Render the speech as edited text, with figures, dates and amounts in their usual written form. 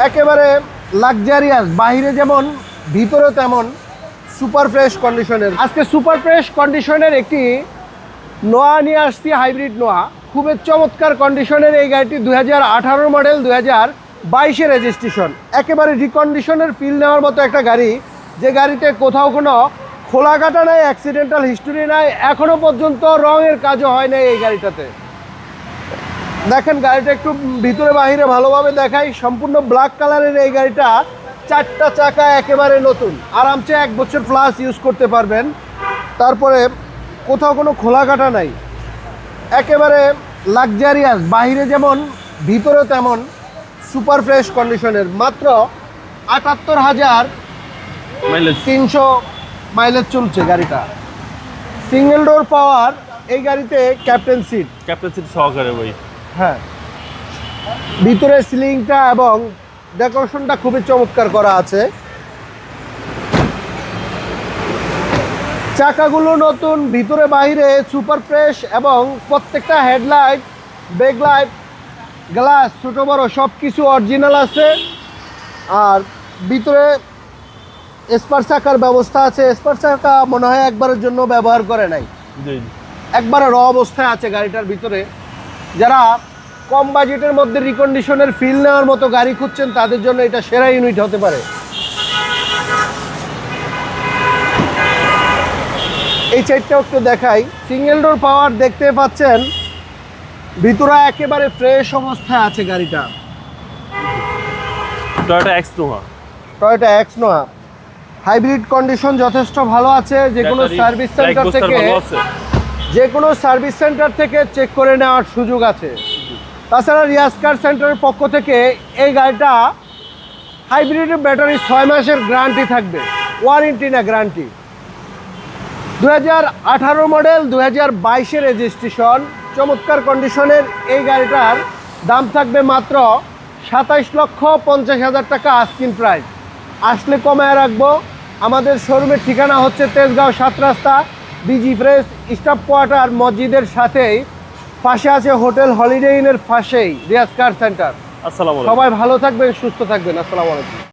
একেবারে লাক্সারিয়াস, বাইরে যেমন ভিতরে তেমন সুপার ফ্রেশ কন্ডিশনের। আজকে সুপার ফ্রেশ কন্ডিশনের একটি নোয়া নিয়ে আসছি, হাইব্রিড নোয়া। খুবই চমৎকার কন্ডিশনের এই গাড়িটি 2018 মডেল, 2022 রেজিস্ট্রেশন। একেবারে রিকন্ডিশনের ফিল নেওয়ার মতো একটা গাড়ি, যে গাড়িতে কোথাও কোনো খোলা কাটা নাই, অ্যাক্সিডেন্টাল হিস্টোরি নাই, এখনো পর্যন্ত রঙের কাজও হয় নাই এই গাড়িটাতে। দেখেন গাড়িটা একটু ভিতরে বাহিরে ভালোভাবে দেখাই। সম্পূর্ণ ব্ল্যাক কালারের এই গাড়িটা, 4টা চাকা একেবারে নতুন, আরামসে 1 বছর প্লাস ইউজ করতে পারবেন। তারপরে কোথাও কোনো খোলা কাটা নাই, একেবারে লাক্সারিয়াস, বাইরে যেমন ভিতরে তেমন সুপার ফ্রেশ কন্ডিশনের। মাত্র 78,300 মাইলেজ চলছে গাড়িটা। সিঙ্গেল ডোর পাওয়ার এই গাড়িতে, ক্যাপ্টেন সিট সহকারে ভাই। হ্যাঁ, ভিতরে সিলিংটা এবং ডেকোরেশনটা খুবই চমৎকার করা আছে। চাকাগুলো নতুন, ভিতরে বাইরে সুপার ফ্রেশ, এবং প্রত্যেকটা হেডলাইট, ব্যাকলাইট, গ্লাস ছোট বড় সব কিছু অরিজিনাল আছে। আর ভিতরে স্পার চাকার ব্যবস্থা আছে। স্পার চাকা মনে হয় একবারের জন্য ব্যবহার করে নাই, একবারে র অবস্থায় আছে গাড়িটার ভিতরে। যারা কম বাজেটের মধ্যে রিকন্ডিশনের ফিল নেওয়ার মতো গাড়ি খুঁজছেন, তাদের জন্য এটা সেরা ইউনিট হতে পারে। এই সাইডটাও একটু দেখাই। সিঙ্গেল ডোর পাওয়ার দেখতে পাচ্ছেন, ভিতরে একেবারে ফ্রেশ অবস্থায় আছে গাড়িটা। টয়োটা এক্স নোয়া হাইব্রিড কন্ডিশন যথেষ্ট ভালো আছে। যে কোনো সার্ভিস সেন্টার থেকে চেক করে নেওয়ার সুযোগ আছে। তাছাড়া রিয়াজ কার সেন্টারের পক্ষ থেকে এই গাড়িটা হাইব্রিডের ব্যাটারি 6 মাসের গ্যারান্টি থাকবে, ওয়ারেন্টি না গ্যারান্টি। 2018 মডেল, 2022 রেজিস্ট্রেশন, চমৎকার কন্ডিশনের এই গাড়িটার দাম থাকবে মাত্র 27,50,000 টাকা আস্কিং প্রাইস। আসলে কমায় রাখবো। আমাদের শোরুমের ঠিকানা হচ্ছে তেজগাঁও 7 রাস্তা, বিজি ফ্রেশ স্টাফ কোয়ার্টার মসজিদের সাথেই, পাশে আছে হোটেল হলিডে ইনের পাশেই রিয়াজ কার সেন্টার। আসসালামু আলাইকুম। সবাই ভালো থাকবেন, সুস্থ থাকবেন। আসসালামু আলাইকুম।